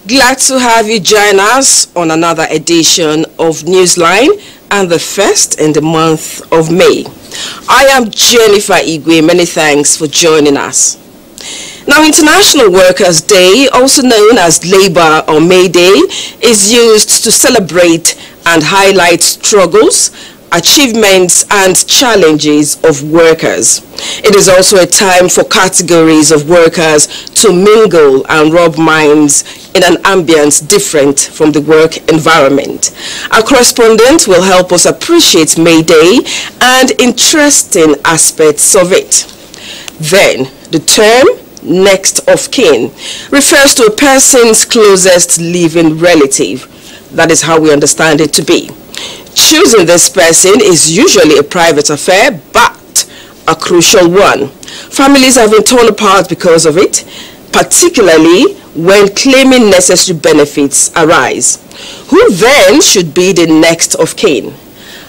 Glad to have you join us on another edition of Newsline, and the first in the month of May. I am Jennifer Igwe. Many thanks for joining us. Now, International Workers' Day, also known as Labor or May Day, is used to celebrate and highlight struggles, achievements and challenges of workers. It is also a time for categories of workers to mingle and rub minds in an ambience different from the work environment. Our correspondent will help us appreciate May Day and interesting aspects of it. Then, the term next of kin refers to a person's closest living relative. That is how we understand it to be. Choosing this person is usually a private affair, but a crucial one. Families have been torn apart because of it, particularly when claiming necessary benefits arise. Who then should be the next of kin?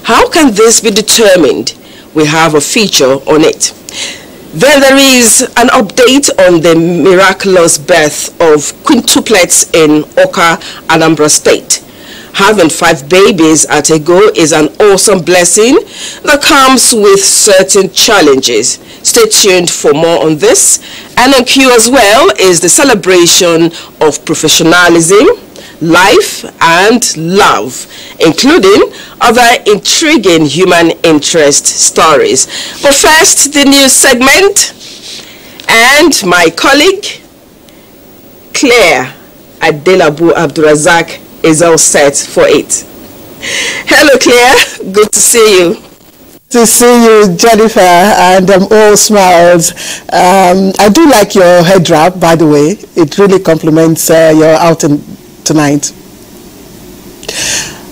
How can this be determined? We have a feature on it. Then there is an update on the miraculous birth of quintuplets in Oka, Anambra State. Having 5 babies at a go is an awesome blessing that comes with certain challenges. Stay tuned for more on this. And on cue as well is the celebration of professionalism, life and love, including other intriguing human interest stories. But first, the news segment, and my colleague Claire Adelabu Abdurazak is all set for it. Hello Claire, good to see you. To see you, Jennifer, and I'm all smiles. I do like your head wrap, by the way. It really complements your outing tonight.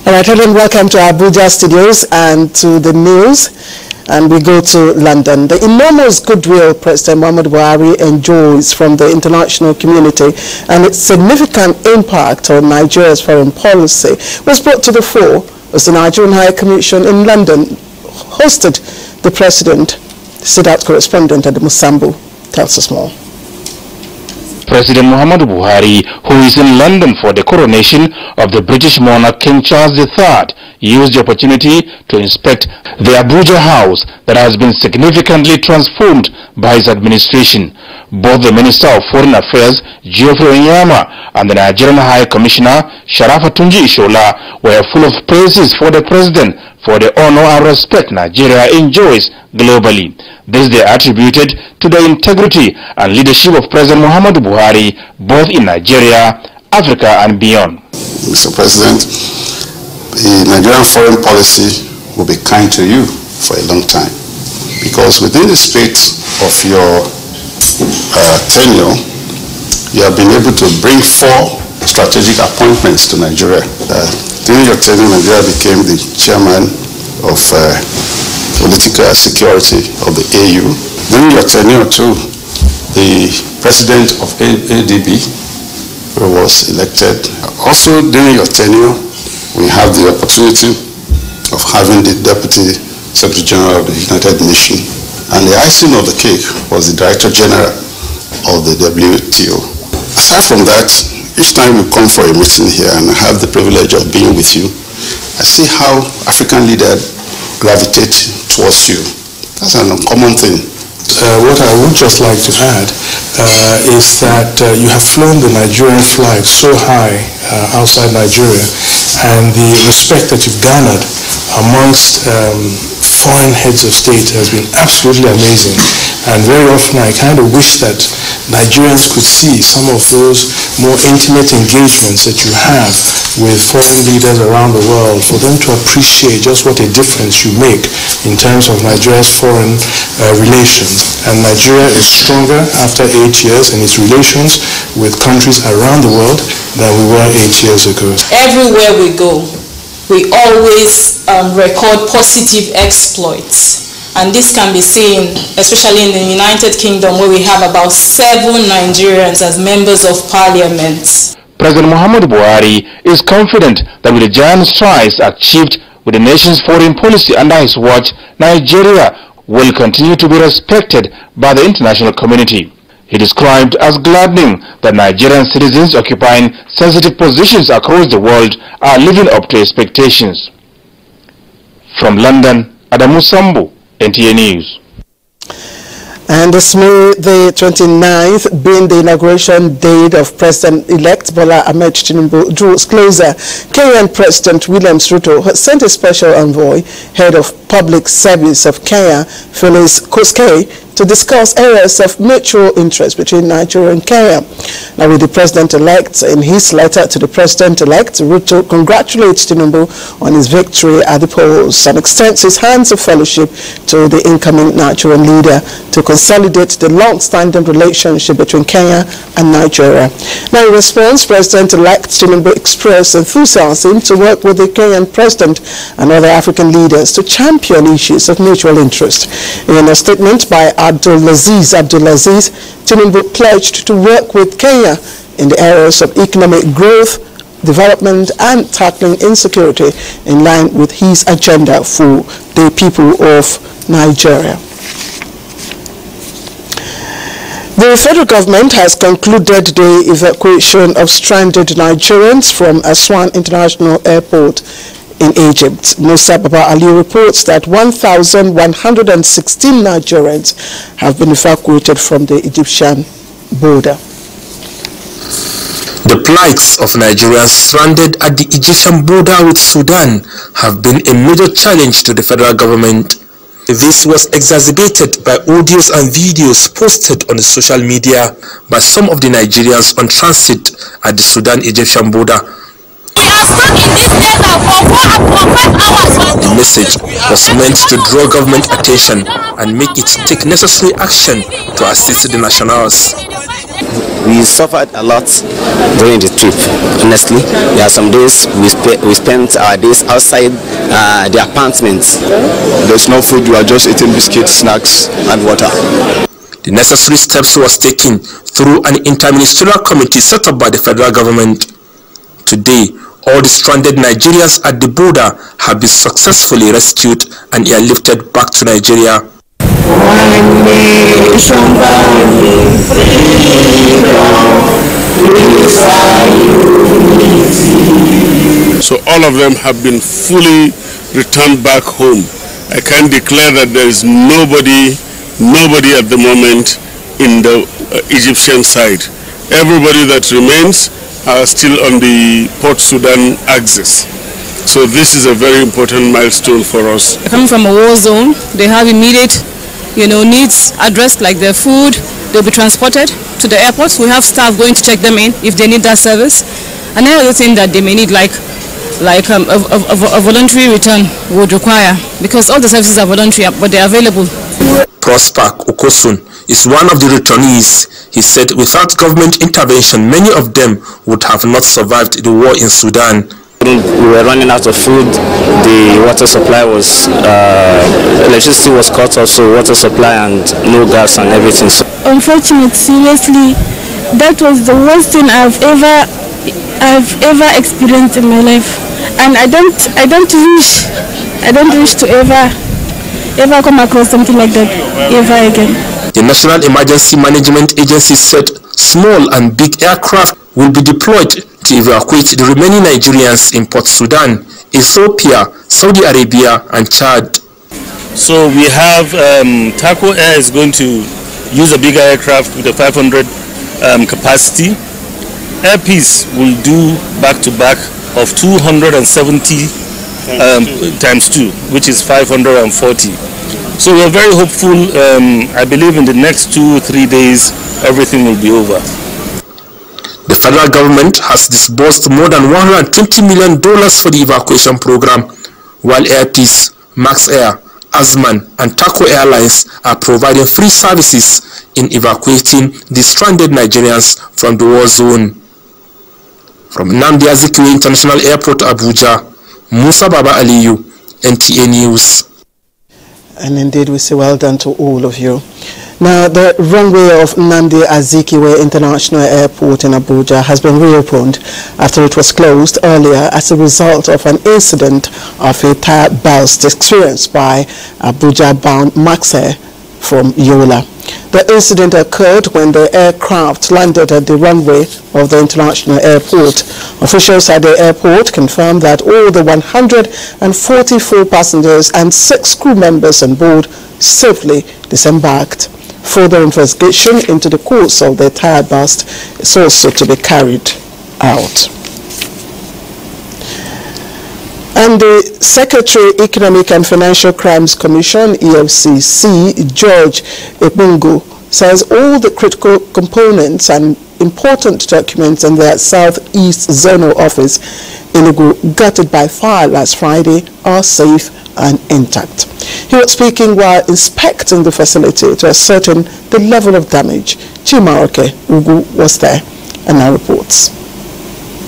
All right, hello and welcome to our Abuja studios and to the news. And we go to London. The enormous goodwill President Muhammadu Buhari enjoys from the international community and its significant impact on Nigeria's foreign policy was brought to the fore as the Nigerian High Commission in London hosted the President. Sit-out correspondent at the Musambu tells us more. President Muhammadu Buhari, who is in London for the coronation of the British monarch King Charles III, used the opportunity to inspect the Abuja house that has been significantly transformed by his administration. Both the Minister of Foreign Affairs, Geoffrey Onyema, and the Nigerian High Commissioner, Sharafatunji Ishola, were full of praises for the President for the honor and respect Nigeria enjoys globally. This they attributed to the integrity and leadership of President Muhammadu Buhari, both in Nigeria, Africa and beyond. Mr. President, the Nigerian foreign policy will be kind to you for a long time, because within the space of your tenure, you have been able to bring 4 strategic appointments to Nigeria. During your tenure, Nigeria became the chairman of political security of the AU. During your tenure too, the president of ADB was elected. Also during your tenure, we have the opportunity of having the Deputy Secretary General of the United Nations. And the icing of the cake was the Director General of the WTO. Aside from that, each time we come for a meeting here and I have the privilege of being with you, I see how African leaders gravitate towards you. That's an uncommon thing. What I would just like to add is that you have flown the Nigerian flag so high outside Nigeria, and the respect that you've garnered amongst foreign heads of state has been absolutely amazing. And very often I kind of wish that Nigerians could see some of those more intimate engagements that you have with foreign leaders around the world, for them to appreciate just what a difference you make in terms of Nigeria's foreign relations. And Nigeria is stronger after 8 years in its relations with countries around the world than we were 8 years ago. Everywhere we go, we always record positive exploits. And this can be seen, especially in the United Kingdom, where we have about 7 Nigerians as members of parliament. President Muhammadu Buhari is confident that with the giant strides achieved with the nation's foreign policy under his watch, Nigeria will continue to be respected by the international community. He described as gladdening that Nigerian citizens occupying sensitive positions across the world are living up to expectations. From London, Adamu Sambu, NTA News. And this May the 29th, being the inauguration date of President-elect Bola Ahmed Tinubu, draws closer. Kenyan President William Ruto has sent a special envoy, head of public service of Kenya, Phyllis Koskei, to discuss areas of mutual interest between Nigeria and Kenya. Now, with the President-elect, in his letter to the President-elect, Ruto congratulates Tinubu on his victory at the polls and extends his hands of fellowship to the incoming Nigerian leader to consolidate the long-standing relationship between Kenya and Nigeria. Now, in response, President-elect Tinubu expressed enthusiasm to work with the Kenyan President and other African leaders to champion issues of mutual interest. In a statement by Abdulaziz, Tinubu pledged to work with Kenya in the areas of economic growth, development and tackling insecurity in line with his agenda for the people of Nigeria. The federal government has concluded the evacuation of stranded Nigerians from Aswan International Airport in Egypt. Musa Baba Ali reports that 1,116 Nigerians have been evacuated from the Egyptian border. The plights of Nigerians stranded at the Egyptian border with Sudan have been a major challenge to the federal government. This was exacerbated by audios and videos posted on the social media by some of the Nigerians on transit at the Sudan-Egyptian border. The message was meant to draw government attention and make it take necessary action to assist the nationals. We suffered a lot during the trip. Honestly, there are some days we spent our days outside the apartments. There's no food, we are just eating biscuits, snacks and water. The necessary steps was taken through an interministerial committee set up by the federal government. Today, all the stranded Nigerians at the border have been successfully rescued and airlifted back to Nigeria. So all of them have been fully returned back home. I can declare that there is nobody at the moment in the Egyptian side. Everybody that remains are still on the Port Sudan axis. So this is a very important milestone for us. Coming from a war zone, they have immediate needs addressed, like their food. They'll be transported to the airports. We have staff going to check them in if they need that service. And another thing that they may need, like a voluntary return would require, because all the services are voluntary, but they're available. Prosper Okosun is one of the returnees. He said without government intervention, many of them would have not survived the war in Sudan. We were running out of food. The water supply was, electricity was cut off, so water supply and no gas and everything. Unfortunately, seriously, that was the worst thing I've ever experienced in my life, and I don't wish to ever come across something like that ever again. The National Emergency Management Agency said small and big aircraft will be deployed to evacuate the remaining Nigerians in Port Sudan, Ethiopia, Saudi Arabia and Chad. So we have Taco Air is going to use a bigger aircraft with a 500 capacity. Air Peace will do back-to-back of 270 times 2, which is 540. So we're very hopeful. I believe in the next 2 or 3 days, everything will be over. The federal government has disbursed more than $120 million for the evacuation program, while Air Peace, Max Air, Azman and Taco Airlines are providing free services in evacuating the stranded Nigerians from the war zone. From Nnamdi Azikiwe International Airport, Abuja, Musa Baba Aliyu, NTA News. And indeed, we say well done to all of you. Now, the runway of Nnamdi Azikiwe International Airport in Abuja has been reopened after it was closed earlier as a result of an incident of a tire burst experienced by Abuja-bound Max Air from Yola. The incident occurred when the aircraft landed at the runway of the international airport. Officials at the airport confirmed that all the 144 passengers and 6 crew members on board safely disembarked. Further investigation into the cause of the tire burst is also to be carried out. And the Secretary, Economic and Financial Crimes Commission, EFCC, George Ebungu, says all the critical components and important documents in their Southeast Zonal Office in Enugu gutted by fire last Friday are safe and intact. He was speaking while inspecting the facility to ascertain the level of damage. Chimaroke Ugu was there and now reports.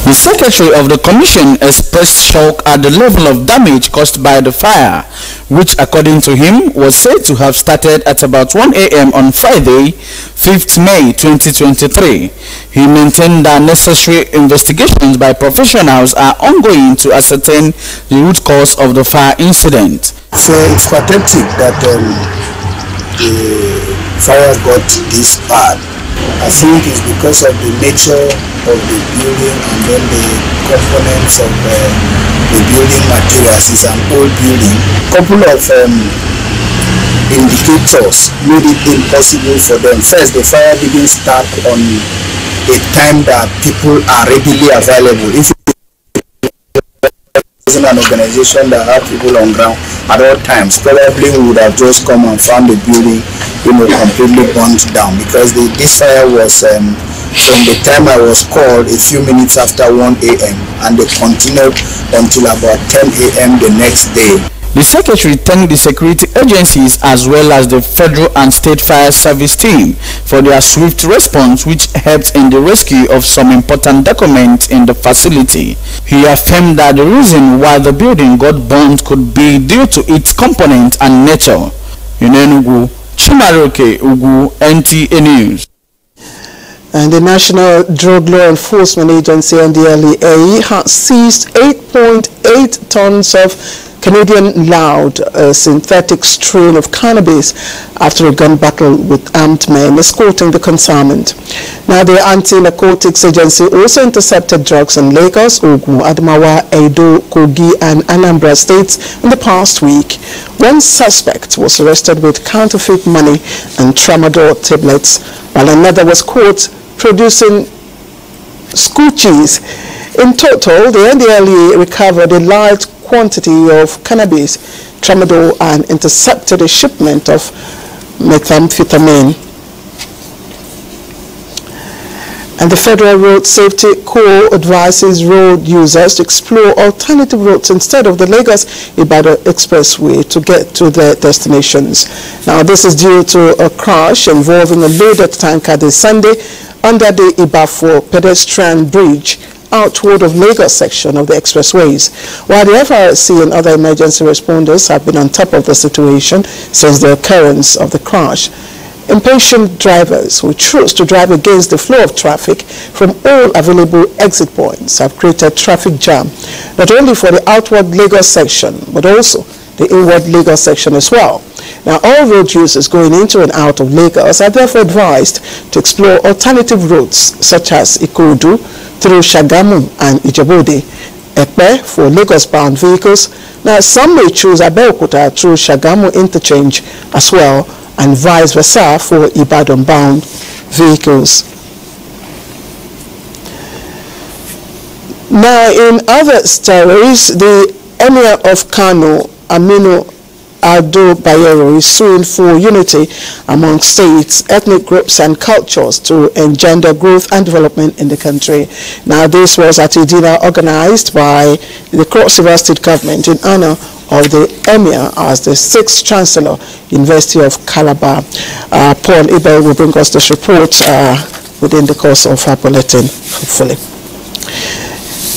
The Secretary of the Commission expressed shock at the level of damage caused by the fire, which according to him was said to have started at about 1 a.m. on Friday, 5th May 2023. He maintained that necessary investigations by professionals are ongoing to ascertain the root cause of the fire incident. So it's pathetic that the fire got this bad. I think it's because of the nature of the building and then the components of the building materials. It's an old building. Couple of indicators made it impossible for them. First, the fire didn't start on a time that people are readily available. If it wasn't an organization that had people on ground at all times, probably we would have just come and found the building, completely burnt down, because this fire was from the time I was called a few minutes after 1 a.m. and they continued until about 10 a.m. the next day. The Secretary thanked the security agencies as well as the federal and state fire service team for their swift response, which helped in the rescue of some important documents in the facility. He affirmed that the reason why the building got burned could be due to its component and nature. In Enugu, Chimaroke Ugu, NTA News. And the National Drug Law Enforcement Agency, NDLEA, has seized 8.8 tons of Canadian loud synthetic strain of cannabis after a gun battle with armed men escorting the consignment. Now, the Anti-Narcotics Agency also intercepted drugs in Lagos, Ogun, Adamawa, Edo, Kogi, and Anambra states in the past week. One suspect was arrested with counterfeit money and tramadol tablets, while another was caught producing school cheese. In total, the NDLEA recovered a large quantity of cannabis, tramadol, and intercepted a shipment of methamphetamine. And the Federal Road Safety Corps advises road users to explore alternative routes instead of the Lagos-Ibadan expressway to get to their destinations. Now, this is due to a crash involving a loaded tanker this Sunday under the Ibafo pedestrian bridge outward of Lagos section of the expressways. While the FRC and other emergency responders have been on top of the situation since the occurrence of the crash, impatient drivers who choose to drive against the flow of traffic from all available exit points have created traffic jam, not only for the outward Lagos section, but also the inward Lagos section as well. Now, all road users going into and out of Lagos are therefore advised to explore alternative routes such as Ikorodu through Shagamu and Ijebode, Epe for Lagos-bound vehicles. Now, some may choose Abeokuta through Shagamu interchange as well, and vice versa for Ibadan-bound vehicles. Now, in other stories, the Emir of Kano, Aminu Ado Bayero, is suing for unity among states, ethnic groups and cultures to engender growth and development in the country. Now, this was at a dinner organized by the Cross River State government in honor of the Emir as the 6th Chancellor, University of Calabar. Paul Ibel will bring us this report within the course of our bulletin, hopefully.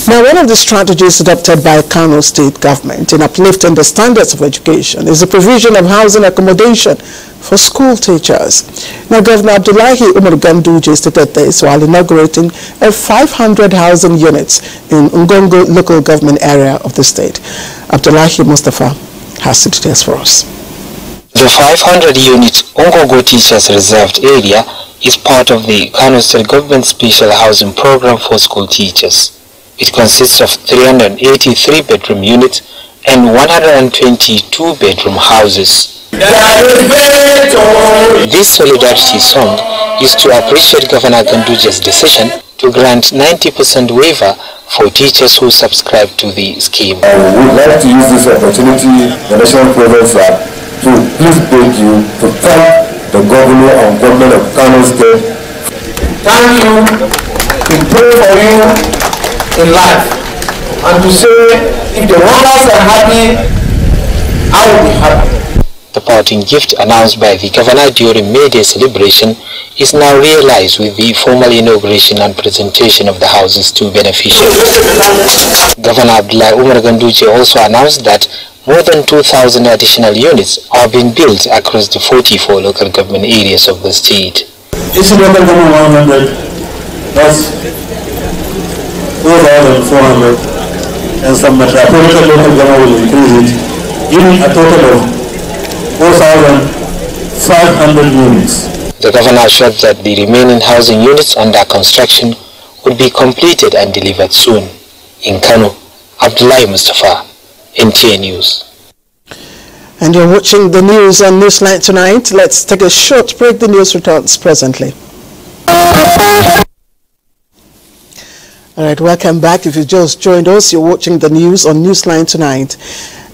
Now, one of the strategies adopted by Kano State government in uplifting the standards of education is the provision of housing accommodation for school teachers. Now, Governor Abdullahi Umar Ganduje stated this while inaugurating a 500 housing units in Ngongo local government area of the state. Abdullahi Mustafa has the details for us. The 500 unit Ngongo Teachers Reserved Area is part of the Kano State Government Special Housing Program for school teachers. It consists of 383 bedroom units and 122 bedroom houses. This solidarity song is to appreciate Governor Ganduje's decision to grant 90% waiver for teachers who subscribe to the scheme. I would like to use this opportunity, the National Province, to please beg you to thank the Governor and Government of Kano State. Thank you, to pray for you in life, and to say if the workers are happy, I will be happy. The parting gift announced by the governor during May Day celebration is now realized with the formal inauguration and presentation of the houses to beneficiaries. Governor Abdullahi Umar Ganduje also announced that more than 2,000 additional units are being built across the 44 local government areas of the state. Each local government 100, that's 4,400, and some metropolitan local government will increase it, giving a total of 4,500 units. The governor assured that the remaining housing units under construction would be completed and delivered soon. In Kano, Abdullahi Mustafa, NTA News. And you're watching the news on Newsline tonight. Let's take a short break. The news returns presently. All right, welcome back. If you just joined us, you're watching the news on Newsline tonight.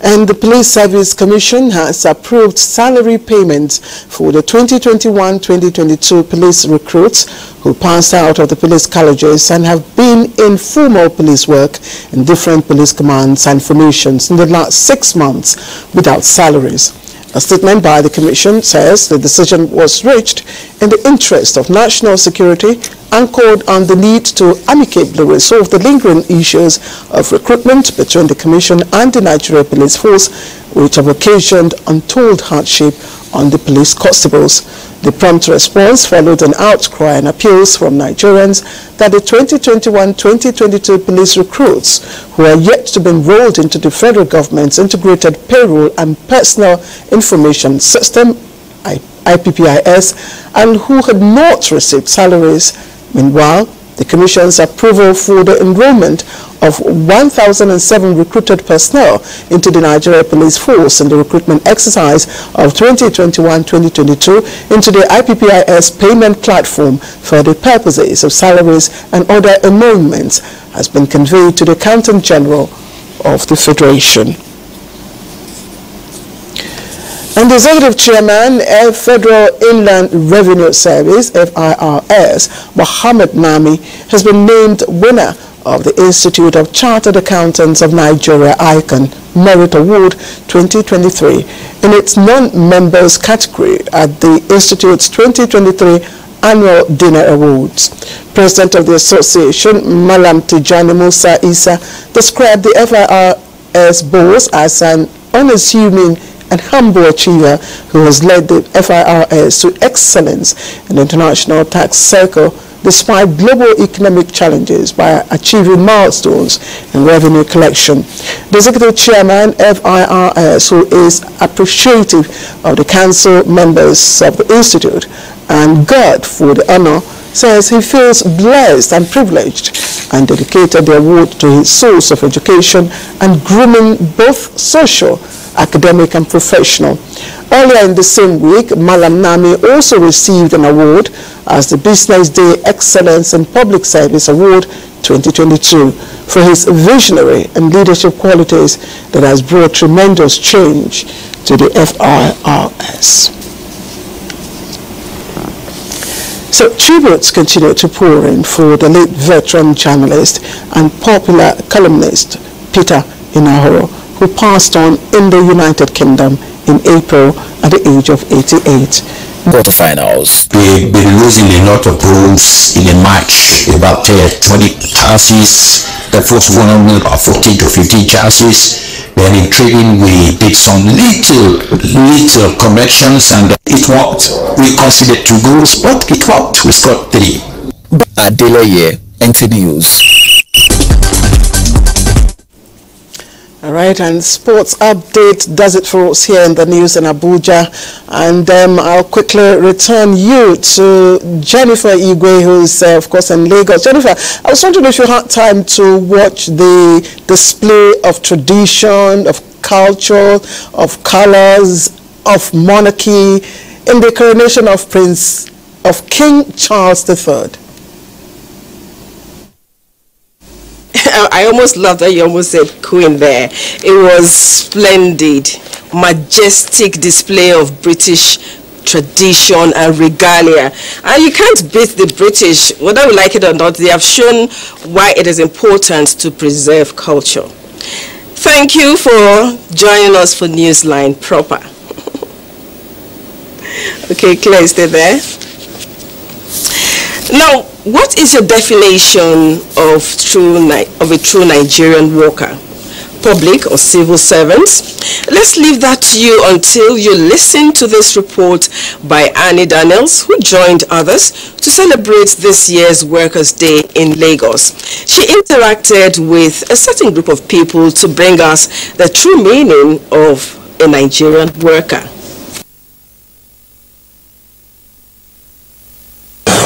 And the Police Service Commission has approved salary payments for the 2021-2022 police recruits who passed out of the police colleges and have been in formal police work in different police commands and formations in the last 6 months without salaries. A statement by the Commission says the decision was reached in the interest of national security, anchored on the need to amicably resolve the lingering issues of recruitment between the Commission and the Nigerian Police Force, which have occasioned untold hardship on the police constables. The prompt response followed an outcry and appeals from Nigerians that the 2021-2022 police recruits who are yet to be enrolled into the federal government's integrated payroll and personal information system, IPPIS, and who had not received salaries. Meanwhile, the Commission's approval for the enrollment of 1,007 recruited personnel into the Nigeria Police Force in the recruitment exercise of 2021-2022 into the IPPIS payment platform for the purposes of salaries and other emoluments has been conveyed to the Accountant General of the Federation. And the Executive Chairman of Federal Inland Revenue Service, FIRS, Mohammed Nami, has been named winner of the Institute of Chartered Accountants of Nigeria ICON Merit Award 2023 in its non-members category at the Institute's 2023 Annual Dinner Awards. President of the association, Malam Tijani Musa Isa, described the FIRS boss as an unassuming and humble achiever who has led the FIRS to excellence in the international tax circle despite global economic challenges by achieving milestones in revenue collection. The Executive Chairman of FIRS, who is appreciative of the council members of the Institute and God for the honor, says he feels blessed and privileged and dedicated the award to his source of education and grooming, both social, academic and professional. Earlier in the same week, Malam Nami also received an award as the Business Day Excellence in Public Service Award 2022 for his visionary and leadership qualities that has brought tremendous change to the FIRS. So tributes continue to pour in for the late veteran journalist and popular columnist Peter Inahoro, who passed on in the United Kingdom in April at the age of 88. quarterfinals. We've been losing a lot of goals in a match, about 20 chances. The first one about 14 to 15 chances. Then in training we did some little corrections and it worked. We conceded 2 goals, but it worked. We scored 3. NDLEA, NTA News. All right, and sports update does it for us here in the news in Abuja. And I'll quickly return you to Jennifer Igwe, who's, of course, in Lagos. Jennifer, I was wondering if you had time to watch the display of tradition, of culture, of colors, of monarchy in the coronation of King Charles III. I almost love that you almost said Queen there. It was splendid, majestic display of British tradition and regalia. And you can't beat the British, whether we like it or not. They have shown why it is important to preserve culture. Thank you for joining us for Newsline proper. Okay, Claire, stay there. Now, what is your definition of a true Nigerian worker? Public or civil servants? Let's leave that to you until you listen to this report by Annie Daniels, who joined others to celebrate this year's Workers' Day in Lagos. She interacted with a certain group of people to bring us the true meaning of a Nigerian worker.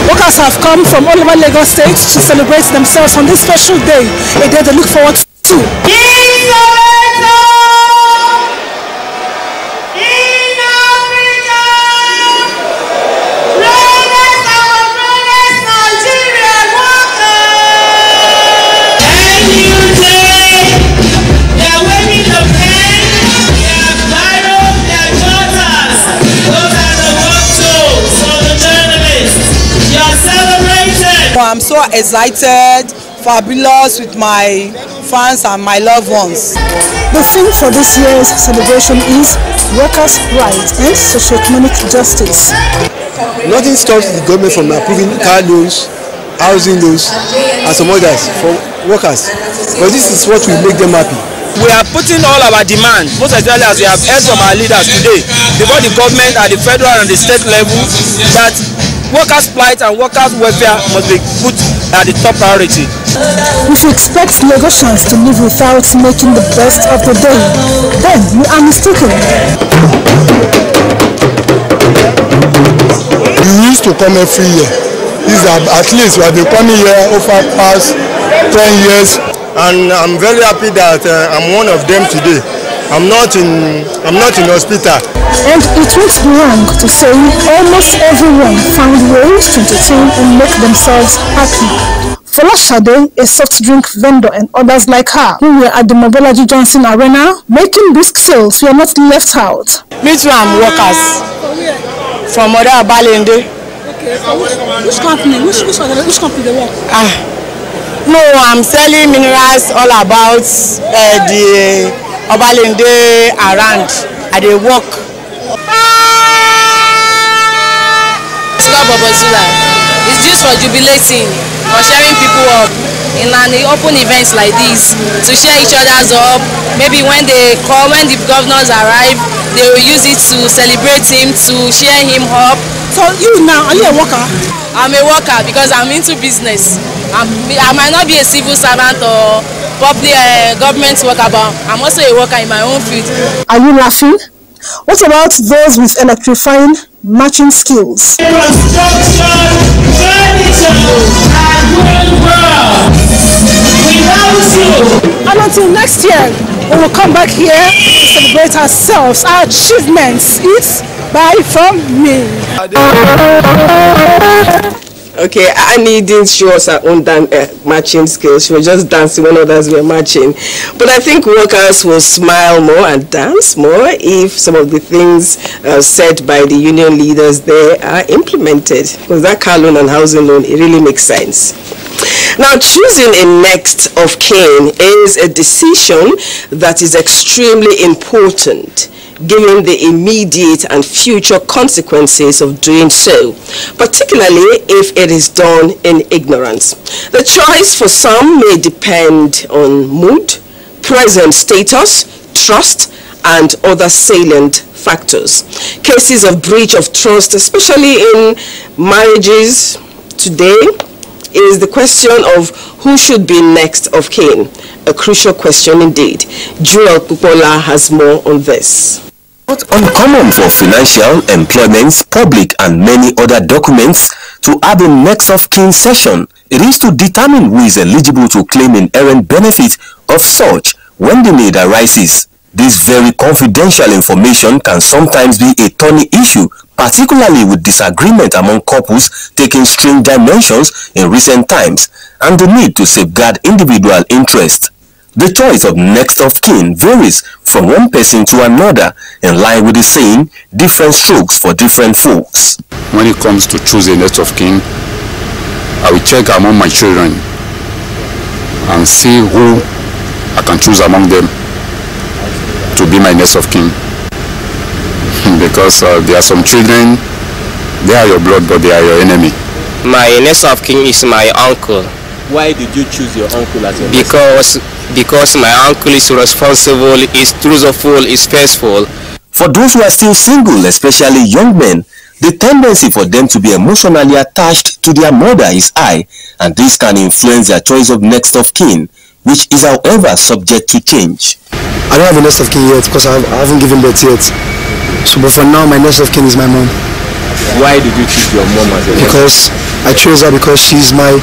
Workers have come from all over Lagos State to celebrate themselves on this special day, a day they look forward to. I'm so excited, fabulous with my fans and my loved ones. The theme for this year's celebration is workers' rights and socio-economic justice. Nothing stops the government from approving car loans, housing loans, and some others for workers. But this is what will make them happy. We are putting all our demand, most especially as we have heard from our leaders today, before the government at the federal and the state level, that workers' plight and workers' welfare must be put at the top priority. If you expect Lagosians to live without making the best of the day, then you are mistaken. We used to come every year. At least we have been coming here over past 10 years. And I'm very happy that I'm one of them today. I'm not in hospital. And it won't be wrong to say almost everyone found ways to entertain and make themselves happy. Folashade, a soft drink vendor, and others like her who were at the Mobolaji Johnson Arena making brisk sales were not left out. Me too, I'm workers from Oda Balende. Okay. Which company? Which company they work? No, I'm selling minerals all about the Obalende around. I dey work. It's just for jubilating, for sharing people up in an open events like this, to share each other's up. Maybe when they call, when the governors arrive, they will use it to celebrate him, to share him up. So you now, are you a worker? I'm a worker because I'm into business. I might not be a civil servant or public government worker, but I'm also a worker in my own field. Are you laughing? What about those with electrifying matching skills? And until next year, we will come back here to celebrate ourselves, our achievements. It's bye from me. Okay, Annie didn't show us her own matching skills. She was just dancing when others were matching. But I think workers will smile more and dance more if some of the things said by the union leaders there are implemented. Because that car loan and housing loan, it really makes sense. Now, choosing a next of kin is a decision that is extremely important, given the immediate and future consequences of doing so, particularly if it is done in ignorance. The choice for some may depend on mood, present status, trust, and other salient factors. Cases of breach of trust, especially in marriages today, is the question of who should be next of kin. A crucial question indeed. Joel Kupola has more on this. Not uncommon for financial, employment, public and many other documents to have a next of kin session. It is to determine who is eligible to claim inherent benefit of such when the need arises. This very confidential information can sometimes be a thorny issue, particularly with disagreement among couples taking strange dimensions in recent times and the need to safeguard individual interest. The choice of next of kin varies from one person to another, in line with the saying, different strokes for different folks. When it comes to choosing next of kin, I will check among my children and see who I can choose among them to be my next of kin. Because there are some children, they are your blood, but they are your enemy. My next of kin is my uncle. Why did you choose your uncle as your Because my uncle is responsible, is truthful, is faithful. For those who are still single, especially young men, the tendency for them to be emotionally attached to their mother is high, and this can influence their choice of next of kin, which is however subject to change. I don't have a next of kin yet because I haven't given birth yet. So, but for now, my next of kin is my mom. Why did you choose your mom as your Because I chose her because she's my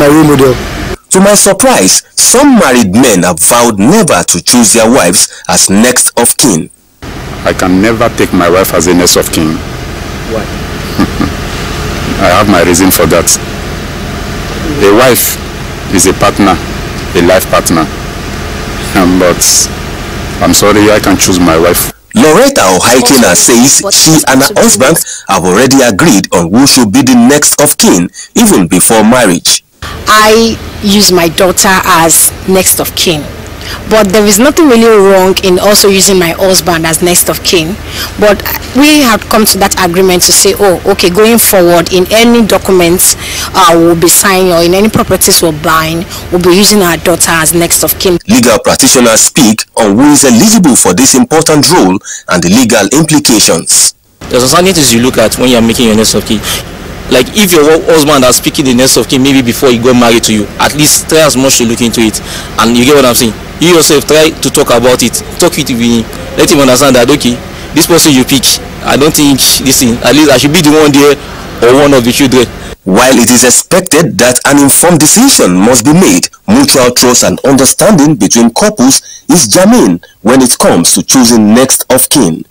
role model. To my surprise, some married men have vowed never to choose their wives as next of kin. I can never take my wife as a next of kin. Why? I have my reason for that. A wife is a partner, a life partner. But I'm sorry, I can choose my wife. Loretta Ohaikina says she and her husband have already agreed on who should be the next of kin even before marriage. I use my daughter as next of kin, but there is nothing really wrong in also using my husband as next of kin. But we have come to that agreement to say, oh, okay, going forward, in any documents we'll be signing or in any properties we're buying, we'll be using our daughter as next of kin. Legal practitioners speak on who is eligible for this important role and the legal implications. There's some things you look at when you're making your next of kin. Like if your husband is speaking the next of kin maybe before he got married to you, at least try as much to look into it. And you get what I'm saying? You yourself try to talk about it. Talk with him. Let him understand that, okay, this person you pick, I don't think this thing, at least I should be the one there or one of the children. While it is expected that an informed decision must be made, mutual trust and understanding between couples is germane when it comes to choosing next of kin.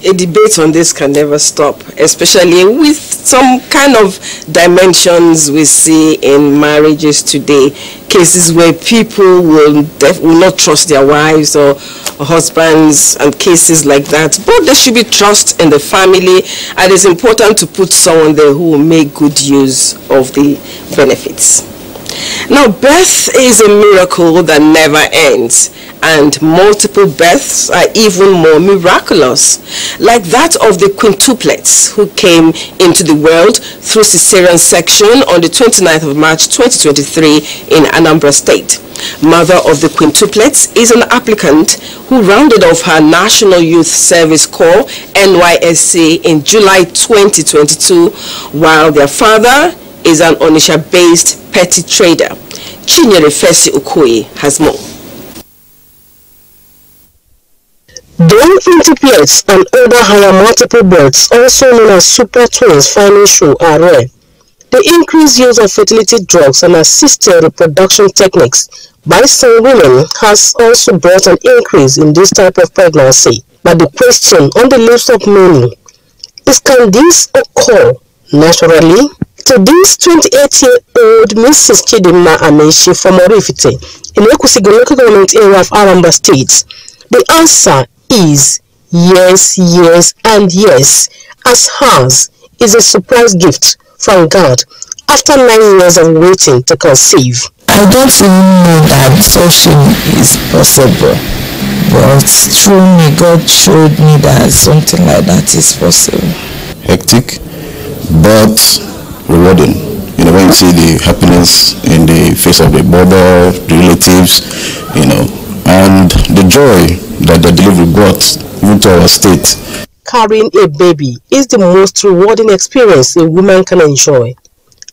A debate on this can never stop, especially with some kind of dimensions we see in marriages today. Cases where people will not trust their wives or husbands and cases like that. But there should be trust in the family, and it's important to put someone there who will make good use of the benefits. Now, birth is a miracle that never ends, and multiple births are even more miraculous, like that of the quintuplets who came into the world through cesarean section on the 29th of March 2023 in Anambra State. Mother of the quintuplets is an applicant who rounded off her National Youth Service Corps NYSC in July 2022, while their father is an Onitsha-based petty trader. Chinyere Fesi Okoye has more. Born quintuplets and other higher multiple births, also known as super twins, finally show are rare. The increased use of fertility drugs and assisted reproduction techniques by some women has also brought an increase in this type of pregnancy. But the question on the lips of many is, can this occur naturally? To this 28-year-old Mrs. Chidimma Amechi from Orifite in Ekusigo local government area of Aramba State, the answer is yes, yes, and yes, as hers is a surprise gift from God after 9 years of waiting to conceive. I don't even know that suction is possible, but through me, God showed me that something like that is possible. Hectic, but rewarding. You know, when you see the happiness in the face of the mother, the relatives, you know, and the joy that the delivery brought even to our state. Carrying a baby is the most rewarding experience a woman can enjoy.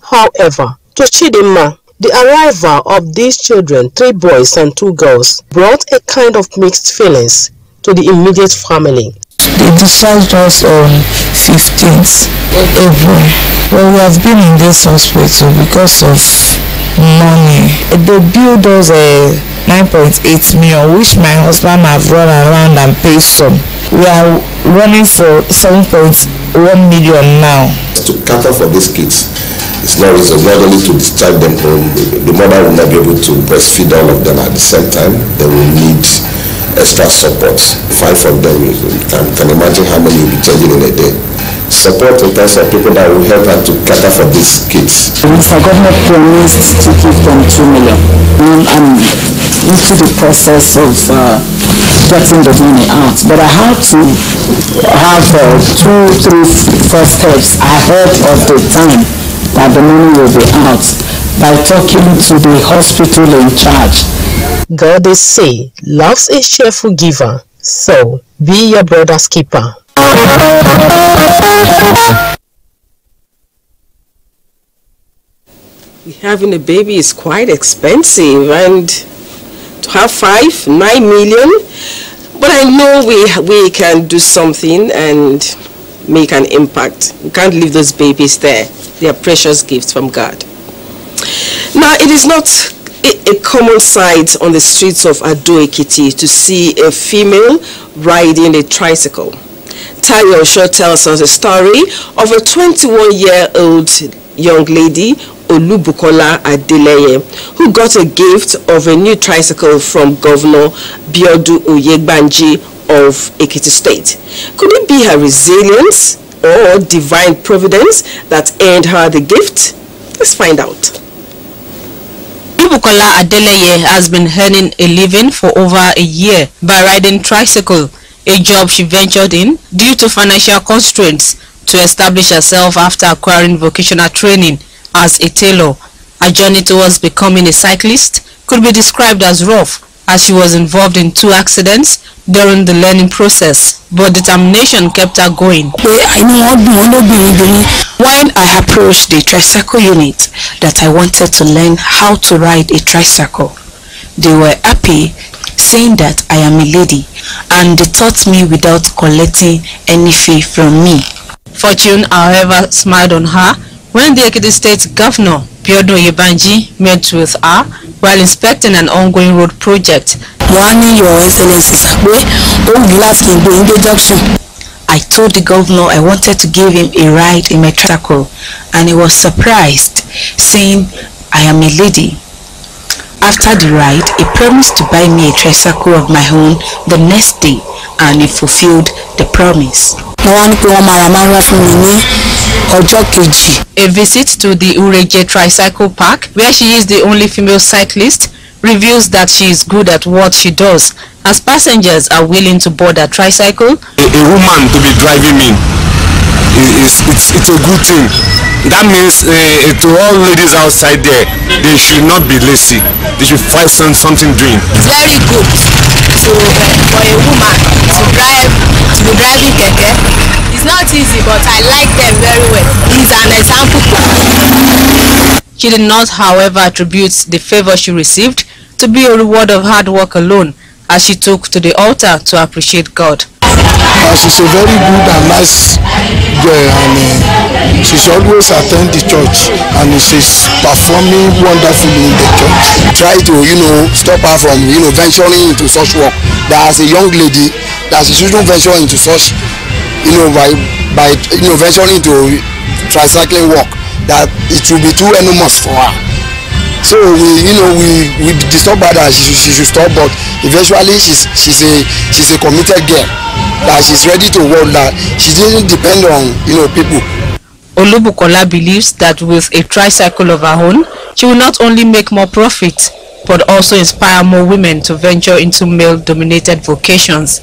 However, to Chidinma, the arrival of these children, 3 boys and 2 girls, brought a kind of mixed feelings to the immediate family. They discharged us on 15th April. Well, we have been in this hospital because of money. They billed us 9.8 million, which my husband have run around and paid some. We are running for 7.1 million now. To cater for these kids, it's not easy. Not only to discharge them home, the mother will not be able to breastfeed all of them at the same time. They will need extra support. 5 of them, you can imagine how many will be changing in a day. Support in terms of people that will help her to cater for these kids. Mr. Governor promised to give them 2 million. I'm into the process of getting the money out, but I have to have 2, 3, 4 steps ahead of the time that the money will be out by talking to the hospital in charge. God, they say, loves a cheerful giver, so be your brother's keeper. Having a baby is quite expensive, and to have 9 million, but I know we can do something and make an impact. We can't leave those babies there. They are precious gifts from God. Now, it is not a common sight on the streets of Ado-Ekiti to see a female riding a tricycle. Tayo Osho tells us a story of a 21-year-old young lady, Olubukola Adeleye, who got a gift of a new tricycle from Governor Biodu Oyegbanji of Ekiti State. Could it be her resilience or divine providence that earned her the gift? Let's find out. Olubukola Adeleye has been earning a living for over a year by riding tricycle, a job she ventured in due to financial constraints to establish herself after acquiring vocational training as a tailor. Her journey towards becoming a cyclist could be described as rough, as she was involved in 2 accidents during the learning process, but determination kept her going. When I approached the tricycle unit that I wanted to learn how to ride a tricycle, they were happy, saying that I am a lady, and they taught me without collecting any fee from me. Fortune, however, smiled on her when the Ekiti State Governor Biodu Oyegbanji met with her while inspecting an ongoing road project. Your Excellency, I told the governor I wanted to give him a ride in my tricycle, and he was surprised, saying I am a lady. After the ride, he promised to buy me a tricycle of my own the next day, and he fulfilled the promise. A visit to the Ureje Tricycle Park, where she is the only female cyclist, reveals that she is good at what she does, as passengers are willing to board her tricycle. A woman to be driving me, it's a good thing. That means to all ladies outside there, they should not be lazy. They should find something doing. Very good for a woman to be driving keke. It's not easy, but I like them very well. It's an example. She did not, however, attribute the favor she received to be a reward of hard work alone, as she took to the altar to appreciate God. She's a very good and nice girl, and she's always attend the church, and she's performing wonderfully in the church. Try to, stop her from, venturing into such work. That as a young lady, that she shouldn't venture into such, by venturing into tricycling work, that it will be too enormous for her. So we disturb her that she should stop, but eventually she's a committed girl, that she's ready to work, that she didn't depend on people. Olubukola believes that with a tricycle of her own, she will not only make more profit, but also inspire more women to venture into male-dominated vocations.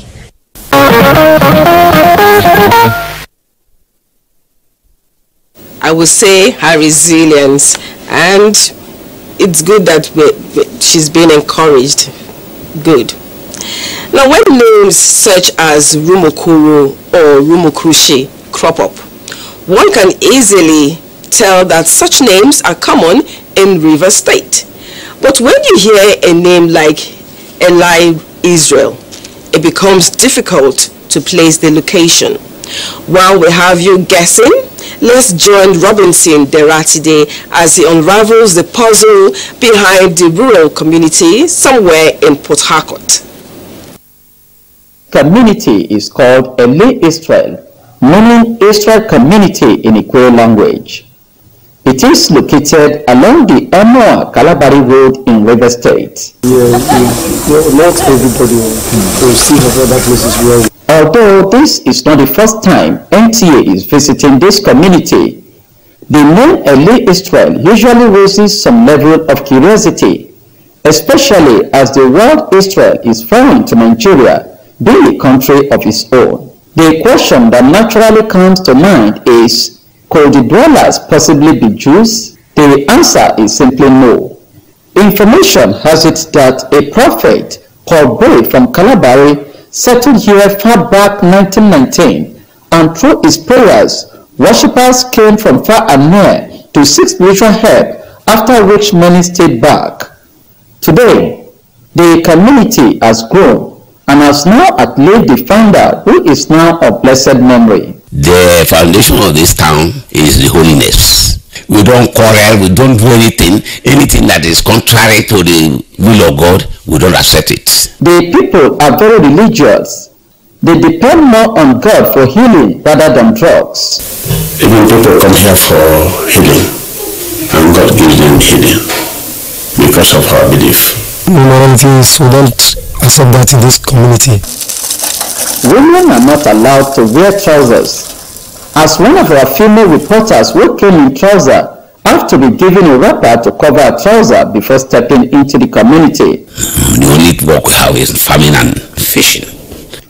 I would say her resilience, and it's good that she's been encouraged. Good. Now, when names such as Rumokuru or Rumokrushi crop up, one can easily tell that such names are common in Rivers State. But when you hear a name like Eli Israel, it becomes difficult to place the location. While we have you guessing, let's join Robinson Deratide as he unravels the puzzle behind the rural community somewhere in Port Harcourt. Community is called Eli Israel, meaning Israel community in Ikwe language. It is located along the Emir of Kano Road in Rivers State. Not everybody will see other places where. Although this is not the first time NTA is visiting this community, the name Eli Israel usually raises some level of curiosity, especially as the word Israel is foreign to Nigeria, being a country of its own. The question that naturally comes to mind is, could the dwellers possibly be Jews? The answer is simply no. Information has it that a prophet called Boyd from Calabari settled here far back 1919, and through his prayers, worshippers came from far and near to seek spiritual help, after which many stayed back. Today, the community has grown and has now outlived the founder, who is now of blessed memory. The foundation of this town is the holiness. We don't quarrel, we don't do anything that is contrary to the will of God, we don't accept it. The people are very religious. They depend more on God for healing rather than drugs. Even people come here for healing, and God gives them healing because of our belief. Minorities, we don't accept that in this community. Women are not allowed to wear trousers, as one of our female reporters who came in trouser have to be given a wrapper to cover a trouser before stepping into the community. The only work we have is farming and fishing.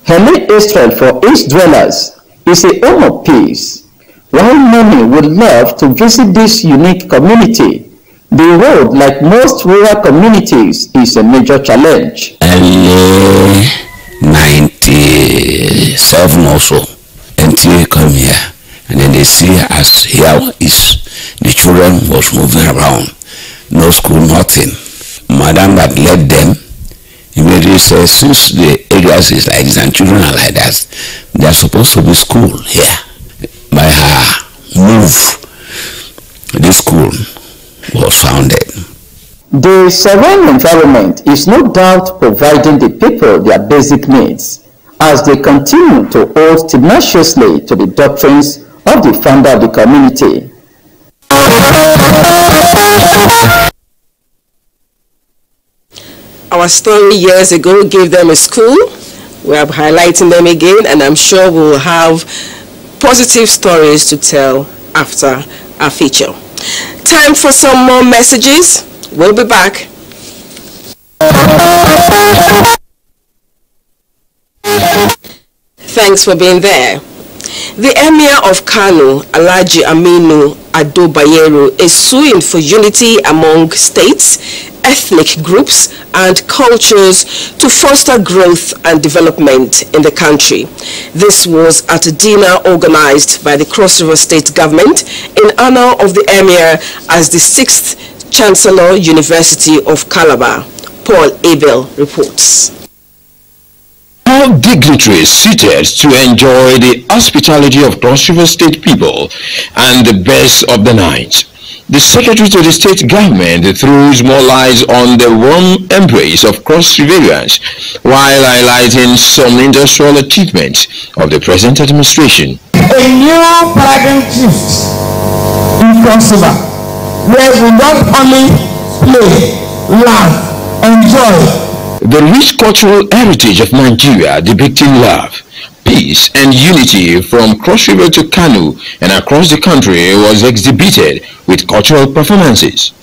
Eli Israel for its dwellers is a home of peace. While many would love to visit this unique community, the road, like most rural communities, is a major challenge. Early 97 or so, NTA come here, and then they see us here is the children was moving around, no school, nothing. Madam that led them immediately says, since the areas is like this and children are like that, they are supposed to be school here. By her move, this school was founded. The serene environment is no doubt providing the people their basic needs, as they continue to hold tenaciously to the doctrines of the founder of the community. Our story years ago gave them a school. We are highlighting them again, and I'm sure we'll have positive stories to tell after our feature. Time for some more messages. We'll be back. Thanks for being there. The Emir of Kano, Alhaji Aminu Ado Bayero, is suing for unity among states, ethnic groups and cultures to foster growth and development in the country. This was at a dinner organized by the Cross River State government in honor of the Emir as the 6th Chancellor University of Calabar. Paul Abel reports. All dignitaries seated to enjoy the hospitality of Cross River State people and the best of the night. The Secretary to the State Government throws more light on the warm embrace of Cross Riverians while highlighting some industrial achievements of the present administration. A new paradigm shift in Cross River, where we not only play, laugh, enjoy, The rich cultural heritage of Nigeria depicting love, peace and unity from Cross River to Kano and across the country was exhibited with cultural performances.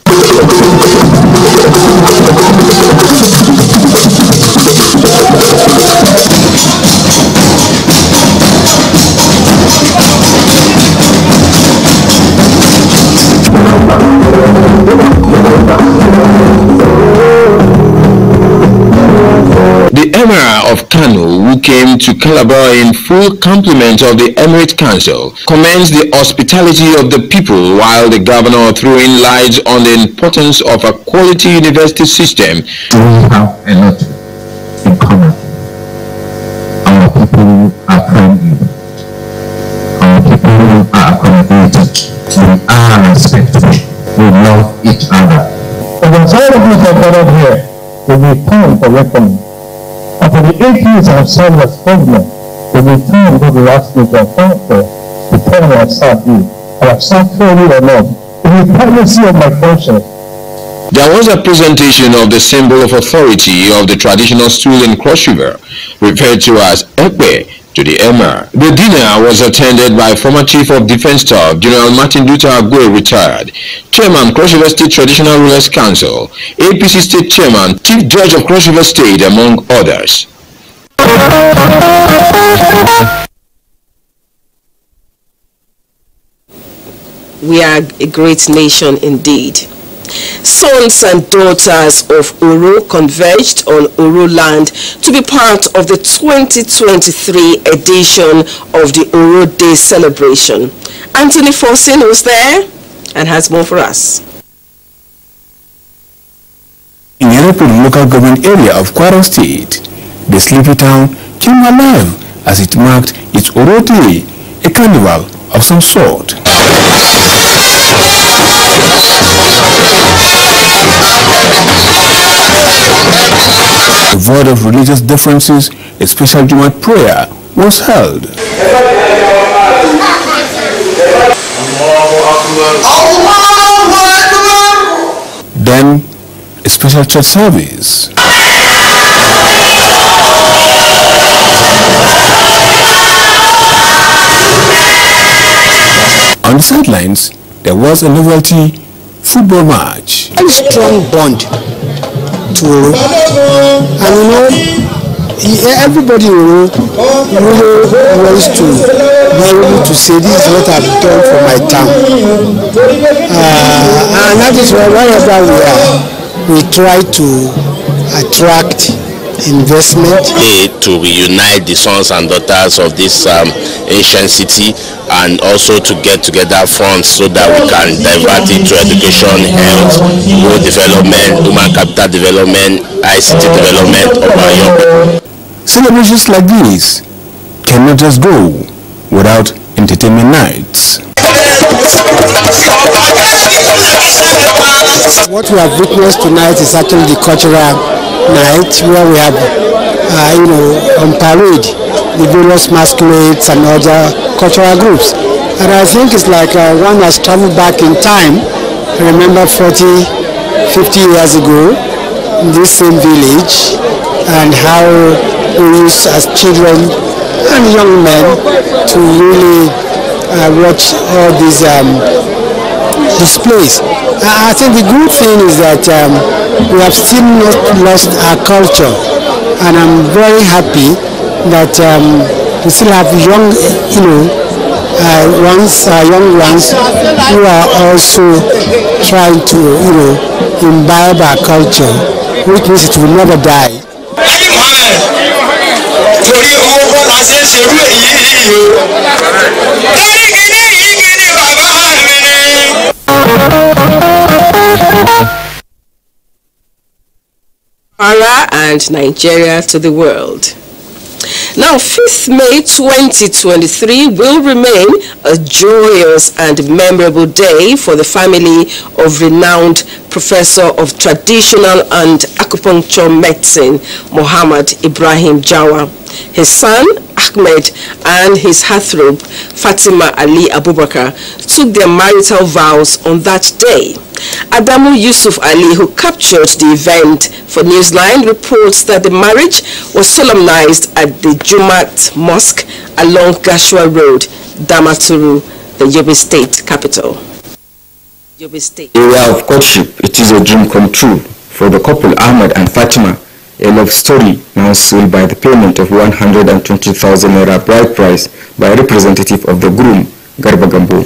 The Emir of Kano, who came to Calabar in full complement of the Emirate Council, commends the hospitality of the people, while the governor threw in light on the importance of a quality university system. We have a lot in common. Our people are friendly. Our people are accommodating. We are respectful. We love each other. And as all of us are gathered here, we will come for welcoming. After the 8 years I have served as president, we will turn what we asked me to account for the time I have served you. I have served fairly or not, in the privacy of my conscience. There was a presentation of the symbol of authority of the traditional stool in Cross River, referred to as Ekpe, to the Emir. The dinner was attended by former Chief of Defense Staff, General Martin Luther Agwe, retired, Chairman, Cross River State Traditional Rulers Council, APC State Chairman, Chief Judge of Cross River State, among others. We are a great nation indeed. Sons and daughters of Oro converged on Oro land to be part of the 2023 edition of the Oro Day celebration. Anthony Forsin was there and has more for us. In Yerepur local government area of Kwara State, the sleepy town came alive as it marked its Oro Day, a carnival of some sort. Devoid of religious differences, a special Jumat prayer was held. Then, a special church service. On the sidelines, there was a novelty football match. A strong bond to Oro. And you know, everybody really wants to be able to say this is what I've done for my town. And that is why wherever we are, we try to attract investment. To reunite the sons and daughters of this ancient city, and also to get together funds so that we can divert it to education, health, road development, human capital development, ICT development of our young people. Celebrations like these cannot just go without entertainment nights. What we have witnessed tonight is actually the cultural night, where we have, on parade, the various masquerades and other cultural groups. And I think it's like one has traveled back in time. I remember 40, 50 years ago, in this same village, and how we used as children and young men to really watch all these displays. I think the good thing is that we have still not lost our culture, and I'm very happy that we still have young, young ones who are also trying to, imbibe our culture, which means it will never die. And Nigeria to the world. Now, 5th May 2023 will remain a joyous and memorable day for the family of renowned Professor of Traditional and Acupuncture Medicine, Muhammad Ibrahim Jawa. His son, Ahmed and his heartthrob Fatima Ali Abubakar took their marital vows on that day. Adamu Yusuf Ali, who captured the event for Newsline, reports that the marriage was solemnized at the Jumat Mosque along Gashua Road, Damaturu, the Yobe State capital. Yobe State. Area of courtship, it is a dream come true for the couple Ahmad and Fatima. A love story now sealed by the payment of 120,000 naira bride price by a representative of the groom, Garba Gambo.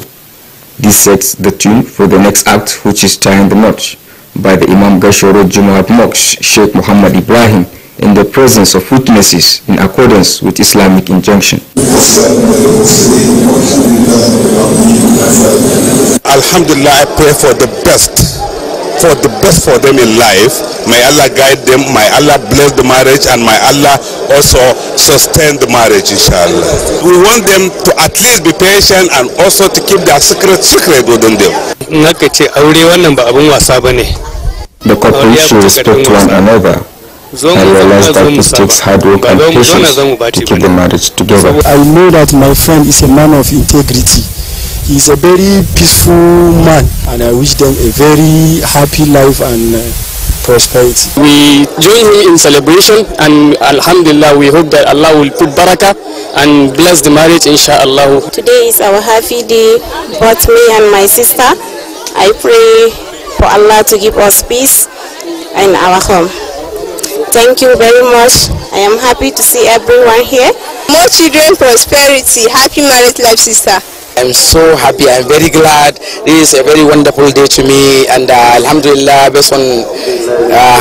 This sets the tune for the next act, which is tying the knot by the Imam Gashoro Jumaat Mosque, Sheikh Muhammad Ibrahim, in the presence of witnesses in accordance with Islamic injunction. Alhamdulillah, I pray for the best for them in life. May Allah guide them, may Allah bless the marriage, and may Allah also sustain the marriage, inshallah. We want them to at least be patient and also to keep their secret within them. The couple should respect one another and realize that it takes hard work and patience to keep the marriage together. I know that my friend is a man of integrity. He's a very peaceful man, and I wish them a very happy life and prosperity. We join him in celebration, and alhamdulillah, we hope that Allah will put barakah and bless the marriage, inshallah. Today is our happy day, both me and my sister. I pray for Allah to give us peace in our home. Thank you very much. I am happy to see everyone here. More children, prosperity, happy married life, sister. I'm so happy. I'm very glad. This is a very wonderful day to me, and alhamdulillah, based on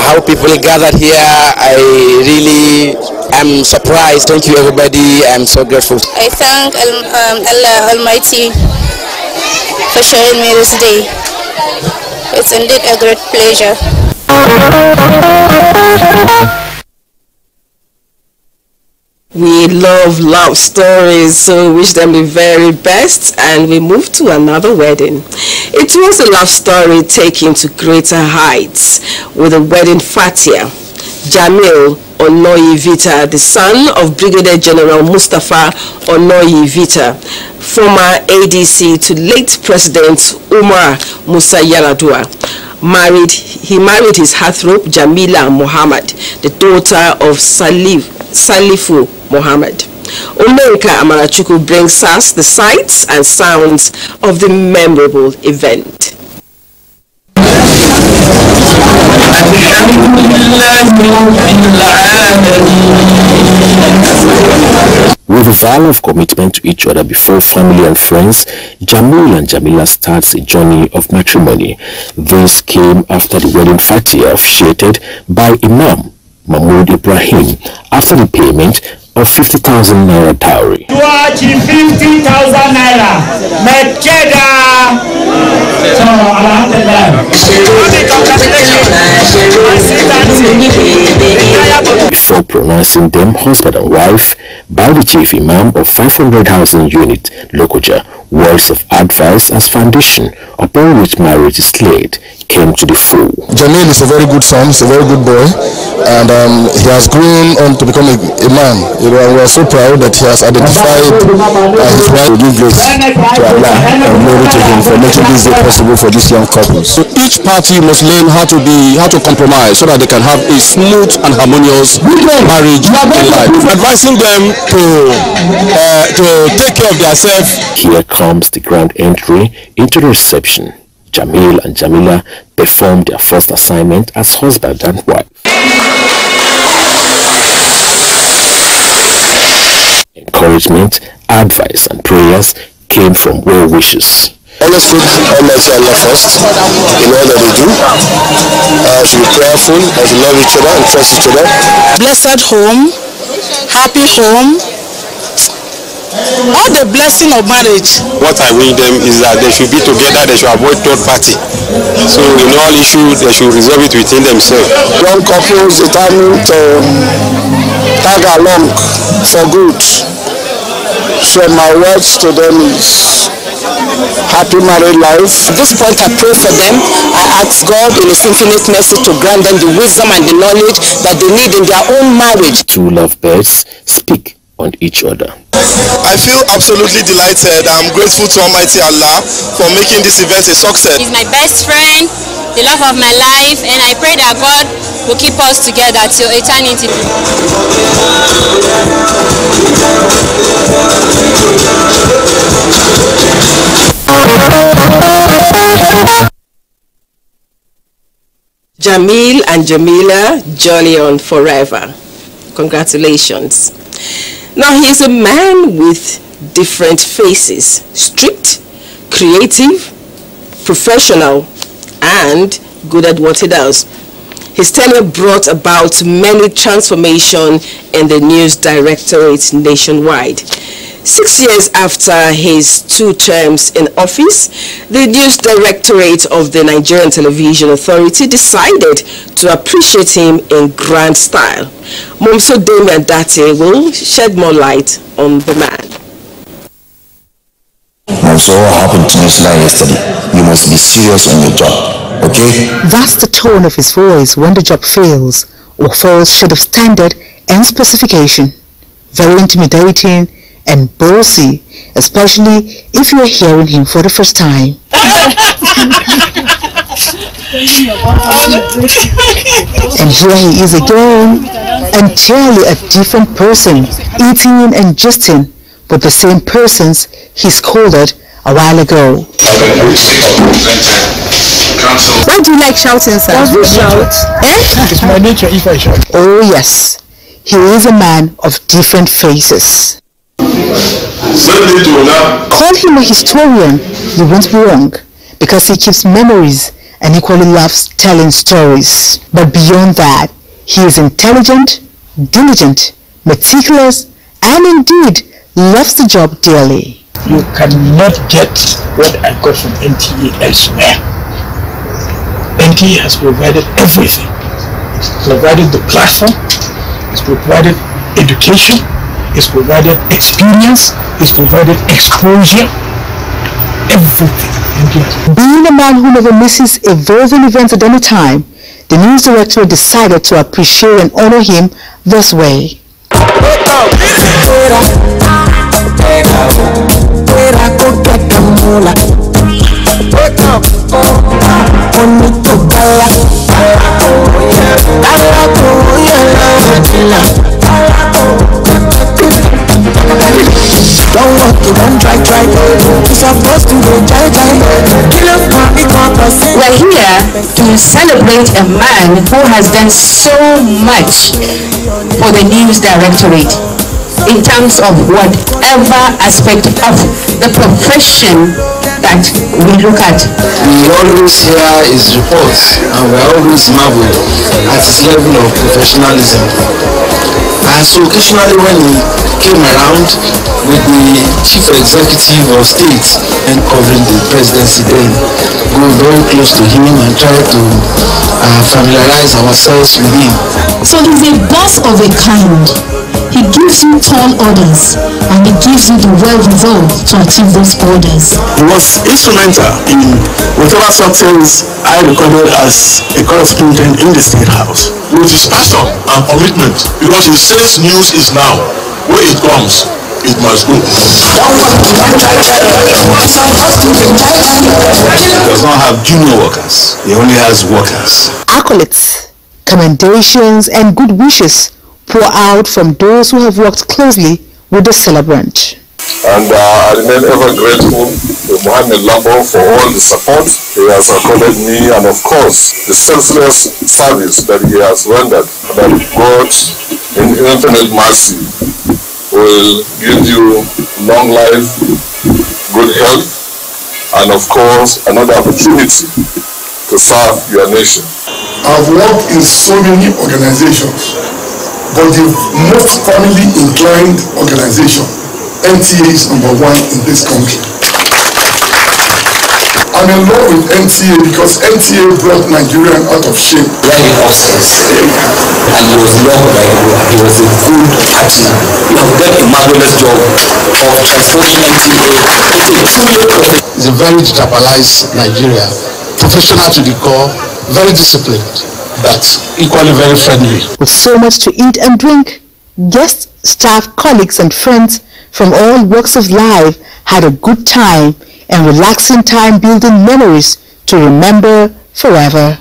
how people gathered here, I really am surprised. Thank you, everybody. I'm so grateful. I thank Allah Almighty for showing me this day. It's indeed a great pleasure. We love stories, so wish them the very best, and we move to another wedding. It was a love story taken to greater heights with the wedding fatia. Jamil Onoyi Vita, the son of Brigadier General Mustafa Onoyi Vita, former ADC to late President Umar Musa Yar'Adua. He married his heartthrob Jamila Muhammad, the daughter of Salifu Muhammad. Omenka Amarachuku brings us the sights and sounds of the memorable event. With a vow of commitment to each other before family and friends, Jamil and Jamila starts a journey of matrimony. This came after the wedding fatia officiated by Imam Mahmoud Ibrahim after the payment of 50,000 naira dowry. 50,000 naira. Before pronouncing them husband and wife by the chief imam of 500,000 unit Lokoja, words of advice as foundation upon which marriage is laid came to the fore. Jamil is a very good son, he's a very good boy, and he has grown on to become a man. We are so proud that he has identified his wife. To give grace to Allah and glory to him for making this day possible for these young couples. So each party must learn how to compromise so that they can have a smooth and harmonious marriage in life. Advising them to take care of themselves. Here comes the grand entry into the reception. Jamil and Jamila performed their first assignment as husband and wife. Encouragement, advice and prayers came from well wishes. Always put Almighty Allah first in all that they do. Should be prayerful, should love each other and trust each other. Blessed home, happy home, all the blessing of marriage. What I wish them is that they should be together, they should avoid third party. So in all issues, they should resolve it within themselves. Young couples determined to tag along for good. So my words to them is happy married life. At this point, I pray for them. I ask God in His infinite mercy to grant them the wisdom and the knowledge that they need in their own marriage. Two lovebirds speak on each other. I feel absolutely delighted. I'm grateful to Almighty Allah for making this event a success. He's my best friend, the love of my life, and I pray that God will keep us together till eternity. Jamil and Jamila, journey on forever. Congratulations. Now he's a man with different faces: strict, creative, professional, and good at what he does. His tenure brought about many transformations in the news directorate nationwide. 6 years after his 2 terms in office, the News Directorate of the Nigerian Television Authority decided to appreciate him in grand style. Momso Damian Date will shed more light on the man. Momso, what happened to Newsline yesterday? You must be serious on your job, okay? That's the tone of his voice when the job fails or falls short of standard and specification. Very intimidating and bossy, especially if you are hearing him for the first time. And here he is again, entirely a different person, eating and gisting with the same persons he scolded a while ago. Why do you like shouting, sir? Does he shout? It's my nature if I shout. Oh yes, he is a man of different faces. Call him a historian, you won't be wrong, because he keeps memories and equally loves telling stories. But beyond that, he is intelligent, diligent, meticulous, and indeed loves the job dearly. You cannot get what I got from NTA elsewhere. NTA has provided everything. It's provided the platform, it's provided education, it's provided experience, it's provided exposure, everything. Being a man who never misses evolving events at any time, the news director decided to appreciate and honor him this way. We're here to celebrate a man who has done so much for the news directorate in terms of whatever aspect of the profession that we look at. We always hear his reports and we always marvel at his level of professionalism. And so occasionally when he came around with the chief executive of state and covering the presidency, then we were very close to him and tried to familiarize ourselves with him. So he's a boss of a kind. He gives you tall orders and he gives you the wherewithal to achieve those orders. He was instrumental in whatever success I recorded as a correspondent in the State House. With his passion and commitment, because he says news is now, when it comes, it must go. He does not have junior workers, he only has workers. Accolades, commendations and good wishes pour out from those who have worked closely with the celebrant. And I remain ever grateful to Mohammed Lambo for all the support he has accorded me and of course the selfless service that he has rendered. That God in infinite mercy will give you long life, good health, and of course another opportunity to serve your nation. I've worked in so many organizations, but the most family inclined organization, NTA, is #1 in this country. I'm in love with NTA because NTA brought Nigerian out of shame. And he was loved by everyone. He was a good partner. You have done a marvelous job of transforming NTA into a truly professional. He's a very digitalized Nigeria, professional to the core, very disciplined, but equally very friendly. With so much to eat and drink, Guests, staff, colleagues and friends from all walks of life had a good time and relaxing time building memories to remember forever.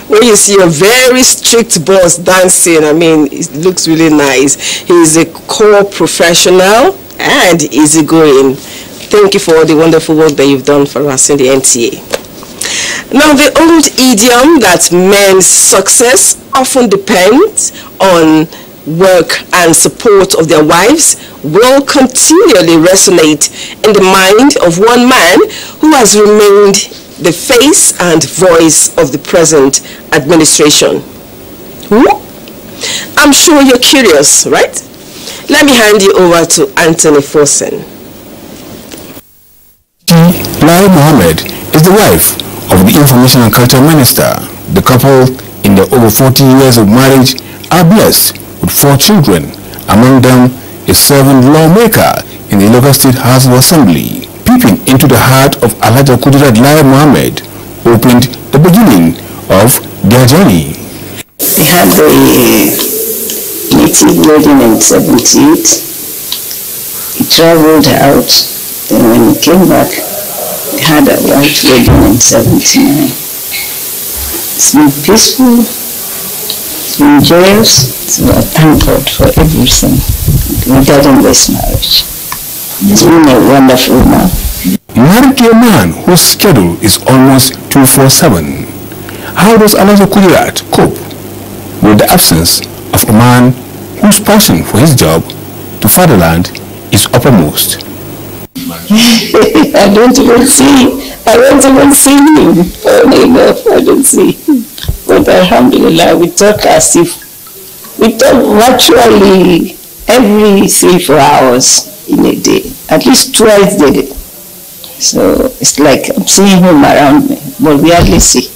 When you see a very strict boss dancing, I mean, it looks really nice. He's a core professional and easygoing. Thank you for all the wonderful work that you've done for us in the NTA. Now, the old idiom that men's success often depends on work and support of their wives will continually resonate in the mind of one man who has remained the face and voice of the present administration. Who? I'm sure you're curious, right? Let me hand you over to Anthony Fossen. Lai Mohammed is the wife of the Information and Culture Minister. The couple, in their over 40 years of marriage, are blessed with 4 children. Among them, a serving lawmaker in the Lagos State House of Assembly. Peeping into the heart of Alhaja Kudirat Lai Mohammed opened the beginning of their journey. They had the native wedding in 78. He traveled out. Then when he came back, they had a white wedding in 79. It's been peaceful. It's been joyous. So I thank God for everything regarding this marriage. He's been a wonderful man. Married to a man whose schedule is almost 24/7. How does Alhaja Kudirat cope with the absence of a man whose passion for his job to fatherland is uppermost? I don't even see him. Funny enough, I don't see him. But alhamdulillah, we talk virtually every 3-4 hours in a day, at least twice daily. So it's like I'm seeing him around me, but we hardly see.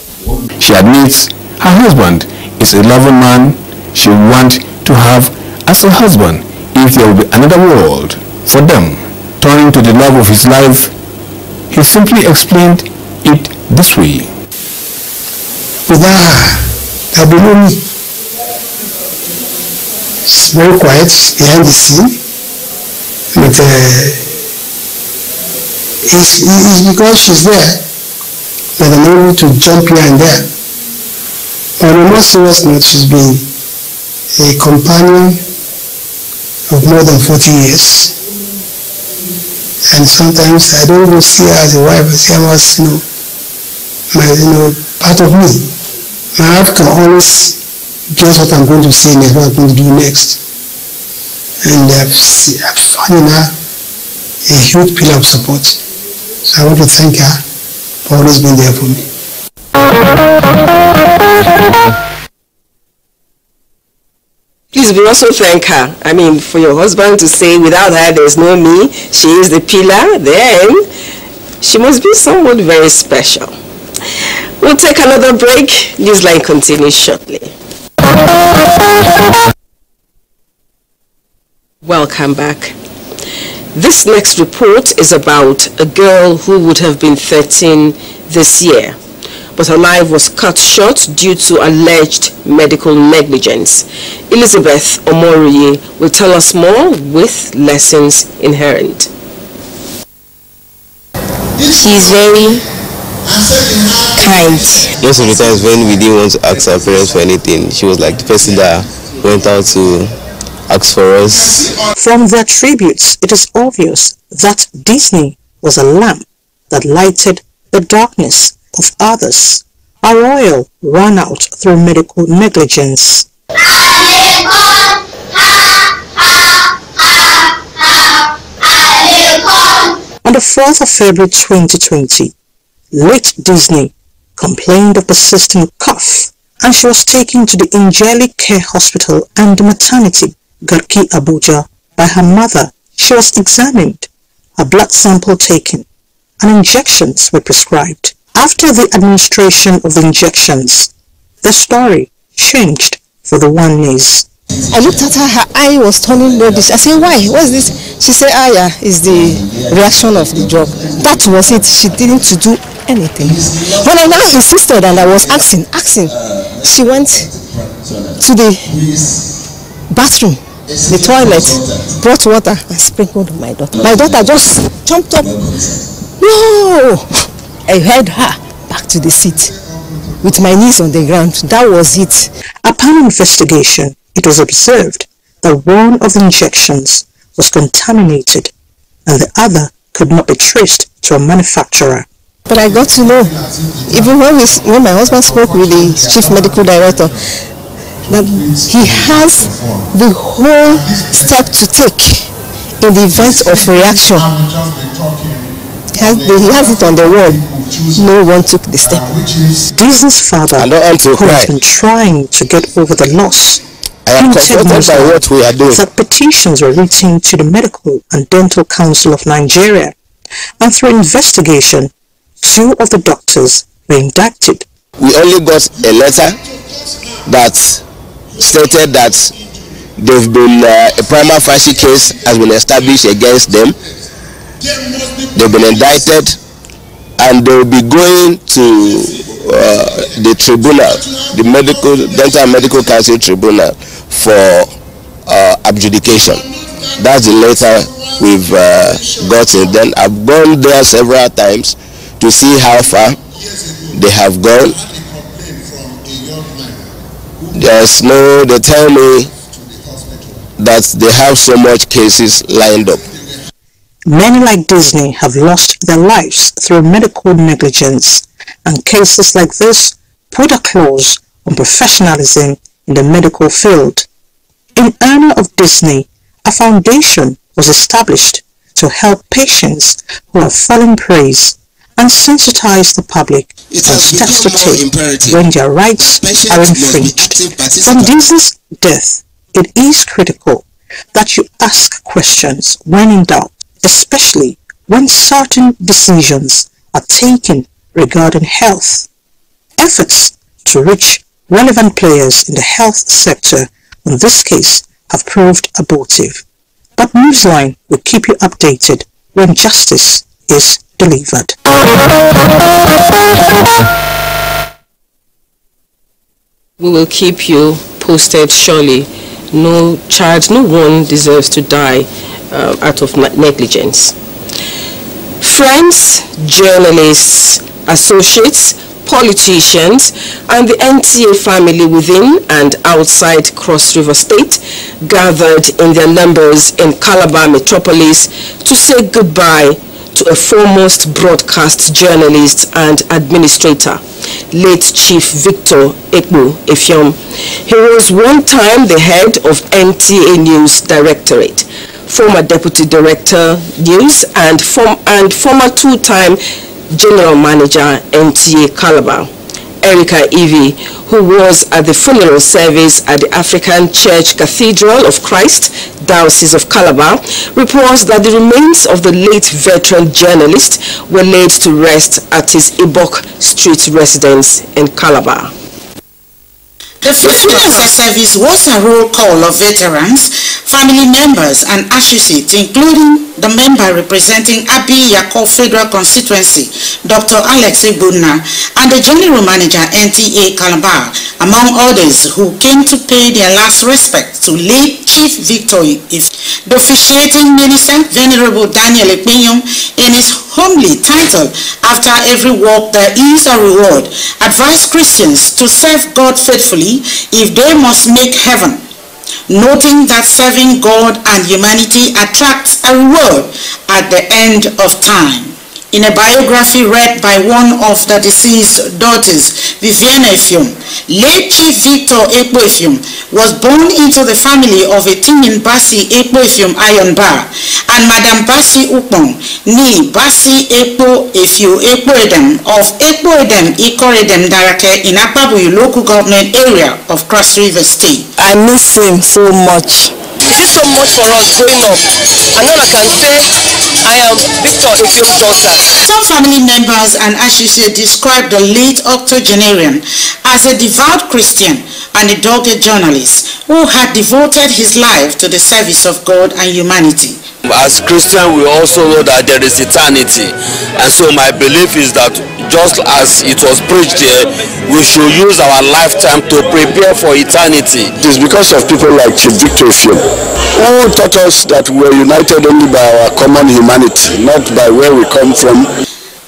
She admits her husband is a loving man she would want to have as a husband if there would be another world for them. Turning to the love of his life, he simply explained it this way. Without her, there will be no me. She's very quiet, she's behind the scene. But it's because she's there that I'm able to jump here and there. But on a more serious note, she's been a companion of more than 40 years. And sometimes I don't even see her as a wife, I see her as, part of me. My wife can always guess what I'm going to say next, what I'm going to do next. And I've found in her a huge pillar of support. So I want to thank her for always being there for me. Please, we also thank her. I mean, for your husband to say, without her, there's no me, she is the pillar, then she must be someone very special. We'll take another break. Newsline continues shortly. Welcome back. This next report is about a girl who would have been 13 this year, but her life was cut short due to alleged medical negligence. Elizabeth Omoriye will tell us more with lessons inherent. She's very kind. Most of the times when we didn't want to ask our parents for anything, she was like the person that went out to ask for us. From their tributes, it is obvious that Disney was a lamp that lighted the darkness of others. Our oil ran out through medical negligence. On the 4th of February 2020, late Disney complained of persistent cough, and she was taken to the Angelic Care Hospital and Maternity, Garki, Abuja, by her mother. She was examined, a blood sample taken, and injections were prescribed. After the administration of the injections, the story changed for the one niece. I looked at her, her eye was turning reddish. I said, why? What's this? She said, yeah, it's the reaction of the drug. That was it. She didn't do anything. When I now insisted and I was asking, she went to the bathroom, the toilet, brought water and sprinkled on my daughter. My daughter just jumped up. No! I held her back to the seat with my knees on the ground. That was it. Upon investigation, it was observed that one of the injections was contaminated and the other could not be traced to a manufacturer. But I got to know, even when my husband spoke with the chief medical director, that he has the whole step to take in the event of reaction. He has it on the wall. No one took the step. Disney's father, who has been trying to get over the loss, hinted that petitions were written to the Medical and Dental Council of Nigeria, and through investigation, 2 of the doctors were indicted. We only got a letter that stated that they've been a prima facie case has been established against them. They've been indicted and they'll be going to the tribunal, the Dental and Medical Council Tribunal, for adjudication. That's the letter we've gotten. Then I've gone there several times to see how far they have gone. They tell me that they have so much cases lined up. Many like Disney have lost their lives through medical negligence, and cases like this put a clause on professionalism in the medical field. In honor of Disney, a foundation was established to help patients who have fallen prey and sensitize the public on steps to take when their rights are infringed. From Disney's death, it is critical that you ask questions when in doubt, especially when certain decisions are taken regarding health. Efforts to reach relevant players in the health sector in this case have proved abortive. But Newsline will keep you updated when justice is delivered. We will keep you posted surely. No one deserves to die out of negligence. Friends, journalists, associates, politicians, and the NTA family within and outside Cross River State gathered in their numbers in Calabar metropolis to say goodbye to a foremost broadcast journalist and administrator, late Chief Victor Ekpo. He was one time the head of NTA News Directorate, former Deputy Director News, and former two-time General Manager NTA Calabar. Erica Evie, who was at the funeral service at the African Church Cathedral of Christ, Diocese of Calabar, reports that the remains of the late veteran journalist were laid to rest at his Ibok Street residence in Calabar. The funeral service was a roll call of veterans, family members and associates, including the member representing Abuja Federal Constituency, Dr. Alex Ibunna, and the General Manager NTA Calabar, among others, who came to pay their last respect to late Chief Victor If. The officiating minister, Venerable Daniel Ekpenyom, in his homely title, "After every work there is a reward," advised Christians to serve God faithfully if they must make heaven, noting that serving God and humanity attracts a reward at the end of time. In a biography read by one of the deceased daughters, Vivienne Efium, late Chief Victor Ekpo Efium was born into the family of a Tinyin Basi Ekpo Efium Iron Bar and Madam Basi Upon, ni Basi Epo Efio Epo Edem of Epo Edem Ikoredem Darake in Akpabuyi local government area of Cross River State. I miss him so much. He did so much for us growing up. And all I can say, I am Victor Efio's daughter. Some family members and associates described the late octogenarian as a devout Christian and a dogged journalist who had devoted his life to the service of God and humanity. As Christians, we also know that there is eternity, and so my belief is that just as it was preached here, we should use our lifetime to prepare for eternity. It is because of people like Chief Victor Efio who taught us that we are united only by our common humanity, not by where we come from.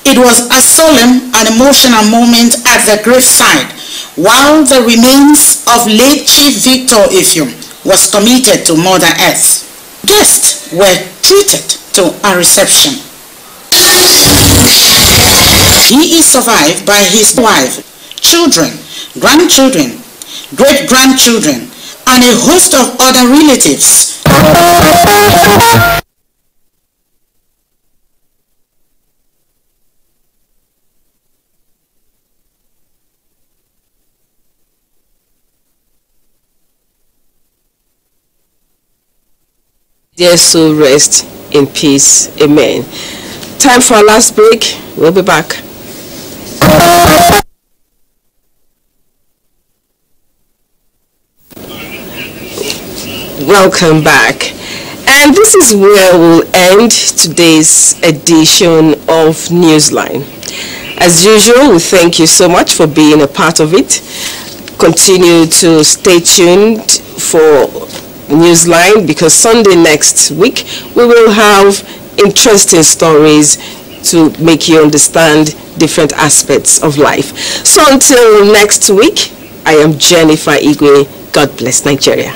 It was a solemn and emotional moment at the graveside while the remains of late Chief Victor Efio was committed to Mother Earth. Guests were treated to a reception. He is survived by his wife, children, grandchildren, great-grandchildren, and a host of other relatives. Their soul rest in peace. Amen. Time for our last break. We'll be back. Welcome back. And this is where we'll end today's edition of Newsline. As usual, we thank you so much for being a part of it. Continue to stay tuned for Newsline, because Sunday next week we will have interesting stories to make you understand different aspects of life. So until next week, I am Jennifer Igwe. God bless Nigeria.